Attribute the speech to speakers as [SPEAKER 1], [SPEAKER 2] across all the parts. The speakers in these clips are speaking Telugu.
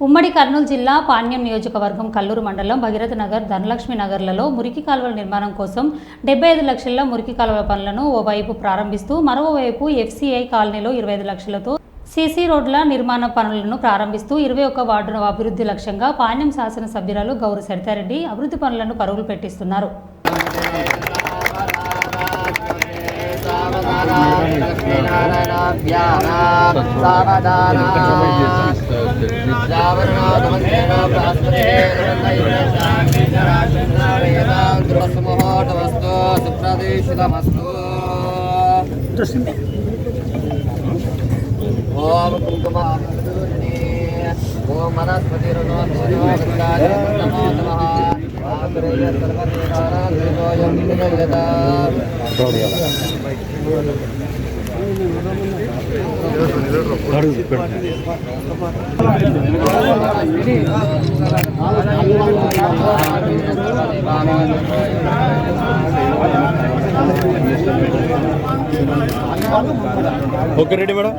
[SPEAKER 1] ఉమ్మడి కర్నూలు జిల్లా పాణ్యం నియోజకవర్గం కల్లూరు మండలం భగీరథ నగర్ ధనలక్ష్మి నగర్లలో మురికి కాలువల నిర్మాణం కోసం 75 లక్షల మురికి కాలువల పనులను ఓవైపు ప్రారంభిస్తూ మరోవైపు ఎఫ్సిఐ కాలనీలో 25 లక్షలతో సీసీ రోడ్ల నిర్మాణ పనులను ప్రారంభిస్తూ 21 వార్డును అభివృద్ధి లక్ష్యంగా పాణ్యం శాసనసభ్యురాలు గౌరి సరితారెడ్డి అభివృద్ధి పనులను పరుగులు పెట్టిస్తున్నారు.
[SPEAKER 2] ओम कुंकुमा ओम वनस्पति
[SPEAKER 3] ఓకే రెడీ మేడం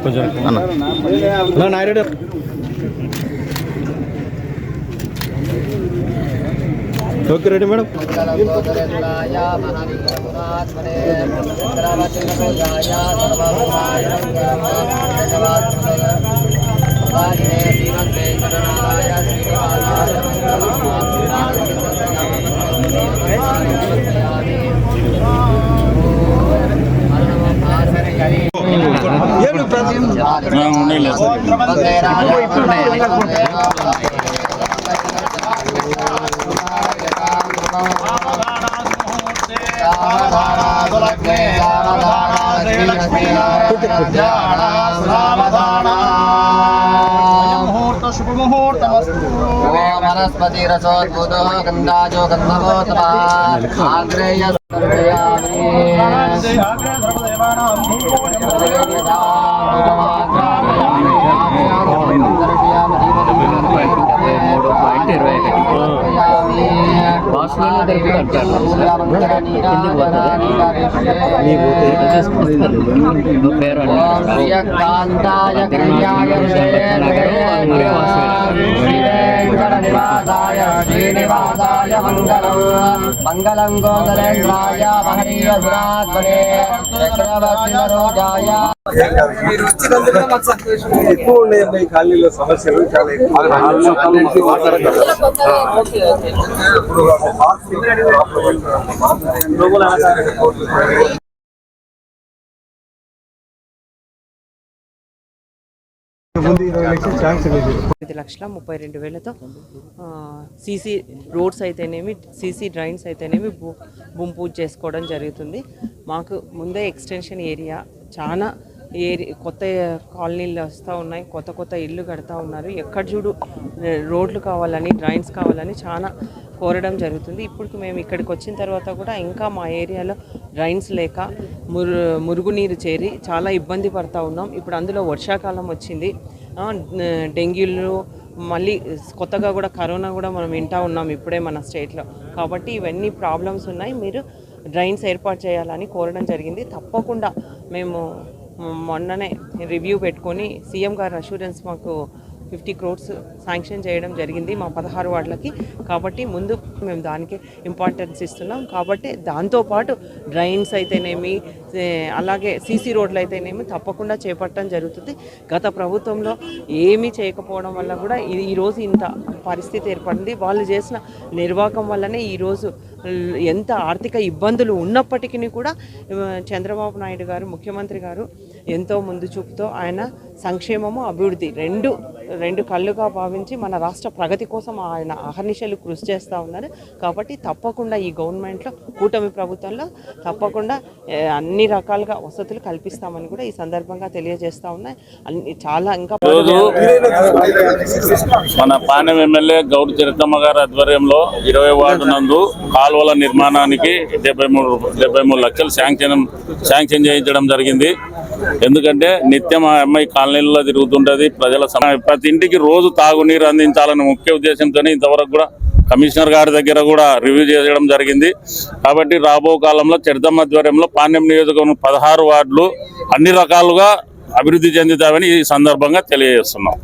[SPEAKER 3] కొంచెం అన్న నా రెడీ ఓకే రెడీ మేడం वनस्पति रसोद्भूतो गंधाजो गंधवोत्तमा आग्रेय श्रीनिवासाय मंगलं गोदरेन्द्राय महनीयसुरात्मने चक्रवर्तिनरोजाय
[SPEAKER 4] ఎక్కువ ఉన్నాయి ఖాళీలో సమస్యలు చాలా
[SPEAKER 5] ₹5,32,000తో సీసీ రోడ్స్ అయితేనేమి సీసీ డ్రైన్స్ అయితేనేమి భూమి పూజ చేసుకోవడం జరుగుతుంది. మాకు ముందే ఎక్స్టెన్షన్ ఏరియా చాలా కొత్త కాలనీలు వస్తూ ఉన్నాయి, కొత్త ఇల్లు కడతా ఉన్నారు. ఎక్కడ చూడు రోడ్లు కావాలని డ్రైన్స్ కావాలని చాలా కోరడం జరుగుతుంది. ఇప్పుడు మేము ఇక్కడికి వచ్చిన తర్వాత కూడా ఇంకా మా ఏరియాలో డ్రైన్స్ లేక మురుగునీరు చేరి చాలా ఇబ్బంది పడుతూ ఉన్నాం. ఇప్పుడు అందులో వర్షాకాలం వచ్చింది, డెంగ్యూలు మళ్ళీ కొత్తగా కూడా కరోనా కూడా మనం వింటూ ఉన్నాం ఇప్పుడే మన స్టేట్లో. కాబట్టి ఇవన్నీ ప్రాబ్లమ్స్ ఉన్నాయి, మీరు డ్రైన్స్ ఏర్పాటు చేయాలని కోరడం జరిగింది. తప్పకుండా మేము మొన్ననే రివ్యూ పెట్టుకొని సీఎం గారు అష్యూరెన్స్ మాకు 50 crores శాంక్షన్ చేయడం జరిగింది మా 16 వార్డులకి. కాబట్టి ముందు మేము దానికి ఇంపార్టెన్స్ ఇస్తున్నాం. కాబట్టి దాంతోపాటు డ్రైన్స్ అయితేనేమి అలాగే సీసీ రోడ్లు అయితేనేమి తప్పకుండా చేపట్టడం జరుగుతుంది. గత ప్రభుత్వంలో ఏమీ చేయకపోవడం వల్ల కూడా ఈరోజు ఇంత పరిస్థితి ఏర్పడింది. వాళ్ళు చేసిన నిర్వాహకం వల్లనే ఈరోజు ఎంత ఆర్థిక ఇబ్బందులు ఉన్నప్పటికీ కూడా చంద్రబాబు నాయుడు గారు ముఖ్యమంత్రి గారు ఎంతో ముందు చూపుతో ఆయన సంక్షేమము అభివృద్ధి రెండు కళ్ళుగా భావించి మన రాష్ట్ర ప్రగతి కోసం ఆయన అహర్నిశలు కృషి చేస్తూ ఉన్నారు. కాబట్టి తప్పకుండా ఈ గవర్నమెంట్లో కూటమి ప్రభుత్వంలో తప్పకుండా అన్ని రకాలుగా వసతులు కల్పిస్తామని కూడా ఈ సందర్భంగా తెలియజేస్తూ ఉన్నాయి. చాలా ఇంకా
[SPEAKER 6] మన పాణ్యం ఎమ్మెల్యే గౌరి చరితమ్మ గారి ఆధ్వర్యంలో 20 వార్డు నందు కాలువల నిర్మాణానికి 73 లక్షలు శాంక్షన్ చేయించడం జరిగింది. ఎందుకంటే నిత్యం ఆ అమ్మాయి కాలనీలలో తిరుగుతుంటది, ప్రతి ఇంటికి రోజు తాగునీరు అందించాలనే ముఖ్య ఉద్దేశంతో ఇంతవరకు కూడా కమిషనర్ గారి దగ్గర కూడా రివ్యూ చేయడం జరిగింది. కాబట్టి రాబో కాలంలో చరితమ్మ ఆధ్వర్యంలో పాణ్యం నియోజకవర్గం 16 వార్డులు అన్ని రకాలుగా అభివృద్ధి చెందుతామని ఈ సందర్భంగా తెలియజేస్తున్నాం.